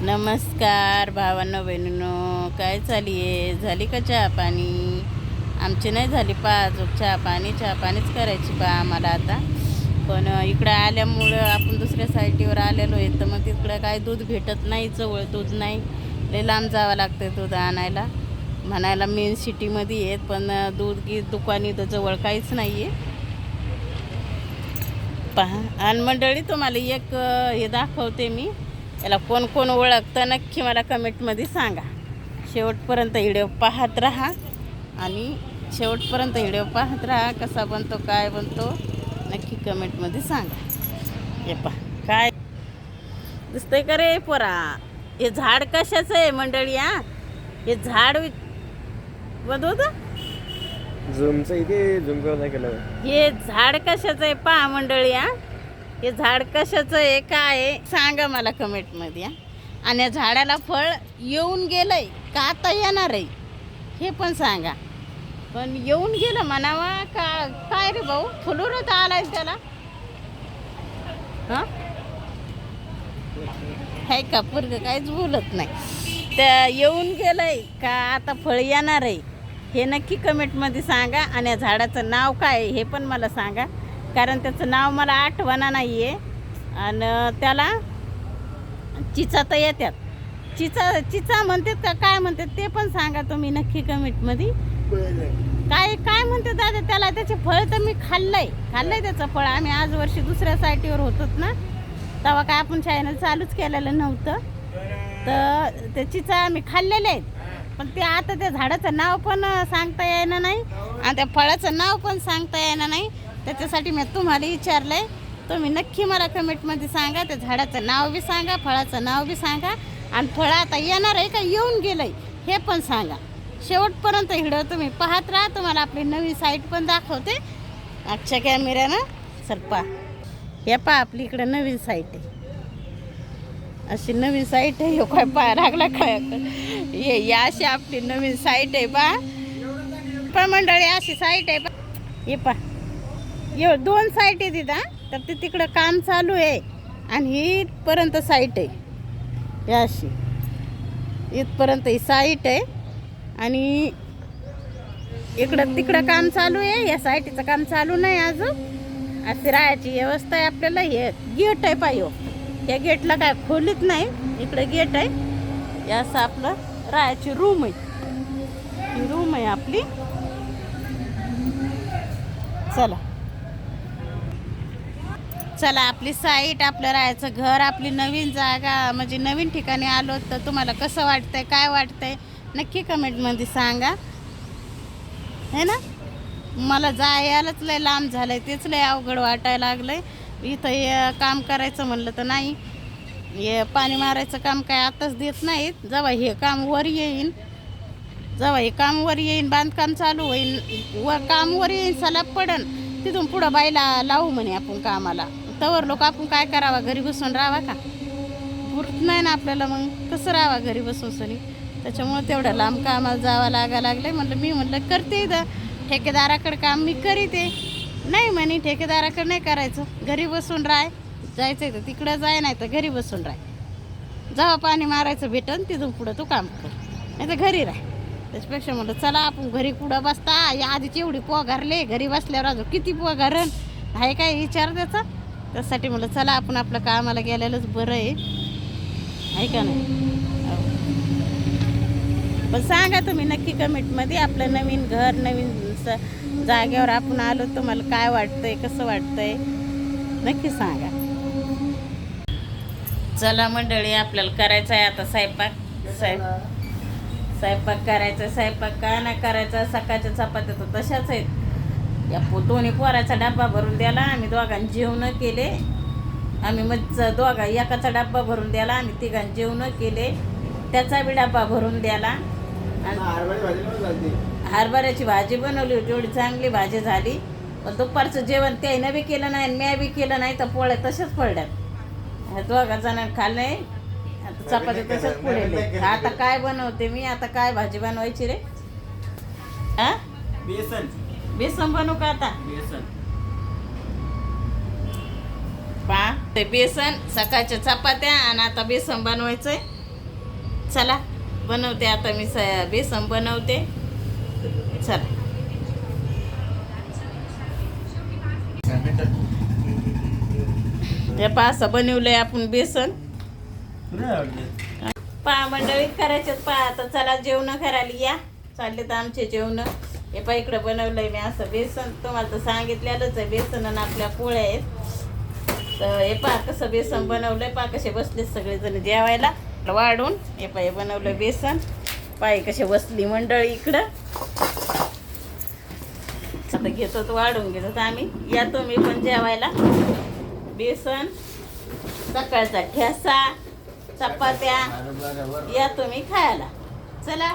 नमस्कार भावांनो बहिणींनो, काय चालली आहे? झाली का चहा पाणी? आमची नाही झाली चहा पाणीच करायची आम्हाला आता. पण इकडं आल्यामुळं आपण दुसऱ्या साईटीवर आलेलो आहे, तर मग तिकडं काय दूध भेटत नाही, जवळ दूध नाही, लय लांब जावं लागतं दूध आणायला. म्हणायला मेन सिटीमध्ये आहेत, पण दूध दुकानी तर जवळ काहीच नाही आहे. पहा आणि मंडळी, तुम्हाला एक हे दाखवते मी. याला कोण कोण ओळखतं नक्की मला कमेंटमध्ये सांगा. शेवटपर्यंत व्हिडिओ पाहत राहा आणि शेवटपर्यंत व्हिडिओ पाहत राहा. कसा बनतो, काय बनतो, नक्की कमेंटमध्ये सांगा. हे पहा काय दिसतंय का रे पोरा? हे झाड कशाचं आहे मंडळी? हे झाड बघ, झूमचं इथे झूम करून नाही केलं. हे झाड कशाचं आहे पहा मंडळी. हे झाड कशाचं आहे, काय आहे सांगा मला कमेंटमध्ये. आणि या झाडाला फळ येऊन गेलंय का आता येणार आहे हे पण सांगा. पण येऊन गेलं म्हणावा का काय रे भाऊ? फुलूरच आलाय त्याला. हां आहे का? पोरगं काहीच बोलत नाही. त्या येऊन गेलंय का आता फळ येणार आहे हे नक्की कमेंटमध्ये सांगा. आणि या झाडाचं नाव काय आहे हे पण मला सांगा, कारण त्याचं नाव मला आठवणा नाही आहे. आणि त्याला चिचा तर येतात. चिचा म्हणतात का काय म्हणतात ते पण सांगा तुम्ही नक्की कमेंटमध्ये. काय म्हणतात दादा त्याला? त्याचे फळ तर मी खाल्लंय त्याचं फळ. आम्ही आज वर्षी दुसऱ्या साईटीवर होतोच ना, तेव्हा काय आपण चॅनल चालूच केलेलं नव्हतं, तर ते चिचा आम्ही खाल्लेले आहेत. पण ते आता त्या झाडाचं नाव पण सांगता येणार नाही आणि त्या फळाचं नाव पण सांगता येणार नाही. त्याच्यासाठी मी तुम्हाला विचारलं आहे. तुम्ही नक्की मला कमेंटमध्ये सांगा. त्या झाडाचं नाव बी सांगा, फळाचं नाव बी सांगा, आणि फळं आता येणार आहे का येऊन गेलं आहे हे पण सांगा. शेवटपर्यंत व्हिडिओ तुम्ही पाहत राहा. तुम्हाला आपली नवीन साईट पण दाखवते आजच्या कॅमेऱ्यानं. सर पहा, हे पहा आपली इकडं नवीन साईट आहे. अशी नवीन साईट आहे. काय पाय लागला काय? हे अशी आपली नवीन साईट आहे पहा मंडळी. अशी साईट आहे पहा. हे पहा, दोन साईट आहे तिथं. तर ते तिकडं काम चालू आहे आणि ही इथपर्यंत साईट आहे. हे अशी इथपर्यंत ही साईट आहे आणि तिकडं काम चालू आहे. या साईटीचं काम चालू नाही अजून. अशी राहायची व्यवस्था आहे आपल्याला. हे गेट आहे पाहिजे. या गेटला काय खोलीत नाही, इकडे गेट आहे. हे असं आपलं राहायची रूम आहे. ही रूम आहे आपली. चला आपली साईट, आपलं राहायचं घर, आपली नवीन जागा, म्हणजे नवीन ठिकाणी आलो तर तुम्हाला कसं वाटतंय, काय वाटतंय नक्की कमेंटमध्ये सांगा. है ना? मला जायलाच लय लांब झालंय, तेच लय अवघड वाटायला लागलंय. इथं काम करायचं म्हणलं तर नाही. हे पाणी मारायचं काम काय आताच देत नाहीत. जेव्हा हे काम वर येईन, बांधकाम चालू होईल, काम वर येईन, सलाब पडन, तिथून पुढं बाईला लावू म्हणे आपण कामाला. तवर लोक आपण काय करावा? घरी बसून राहावा का? पुरत नाही ना आपल्याला. मग कसं राहावा घरी बसून सनी? त्याच्यामुळे तेवढं लांब कामाला जावं लागलंय. म्हणलं करते इथं ठेकेदाराकडे काम मी करीते. नाही म्हणे ठेकेदाराकडे नाही करायचं, घरी बसून राह. जायचं तर तिकडं जाय, नाही तर घरी बसून राह. जेव्हा पाणी मारायचं भेटन तिथून पुढं तू काम कर, नाही तर घरी राह. त्याच्यापेक्षा म्हटलं चला आपण घरी कुठं बसता, या आधीच एवढी पोगारले, घरी बसल्यावर अजून किती पोगारण आहे काय विचार त्याचा. त्यासाठी म्हटलं चला आपण आपलं कामाला गेलेलंच बरं आहे का नाही? पण सांगा तुम्ही नक्की कमेंटमध्ये आपलं नवीन घर, नवीन जागेवर आपण आलो, तुम्हाला काय वाटतंय, कसं वाटतंय नक्की सांगा. चला मंडळी, आपल्याला करायचं आहे आता स्वयंपाक करायचा. स्वयंपाक काय नाही करायचा, सकाळच्या चपात्या तर तशाच आहेत. या दोन्ही पोराचा डब्बा भरून द्याला. आम्ही दोघांनी जेवण केले. आम्ही मग एकाचा डब्बा भरून द्याला, आम्ही तिघांनी जेवण केले. त्याचा बी डब्बा भरून द्याला. हरभऱ्याची भाजी बनवली होती, एवढी चांगली भाजी झाली. पण दुपारचं जेवण त्यानं बी केलं नाही, मी बी केलं नाही, तर पोळ्या तशाच पडल्यात. ह्या दोघा जणांनी खाल्ले. आता चपात्या तशाच पडले. आता काय बनवते मी? आता काय भाजी बनवायची रे? बेसन बनवू का आता? ते बेसन, सकाळच्या चपात्या आणि आता बेसन बनवायचंय. चला बनवते आता मी बेसन बनवते. चला हे पहा असं बनवलंय आपण बेसन. पहा मंडळी करायच्यात. पहा आता चला जेवण करायला या. चालले तर आमचे जेवण. हे पहा इकडं बनवलंय मी असं बेसन. तुम्हाला तर सांगितलेलंच आहे बेसन आणि आपल्या पोळ्या आहेत. तर हे पहा कसं बेसन बनवलंय. पहा कसे बसले सगळेजण जेवायला वाढून. हे पहा हे बनवलं बेसन. पाय कसे बसली मंडळी इकडं. आता घेतो तो वाढून घेतो आम्ही. या तुम्ही पण जेवायला. बेसन, सकाळचा ठेसा, चपात्या या तुम्ही खायला. चला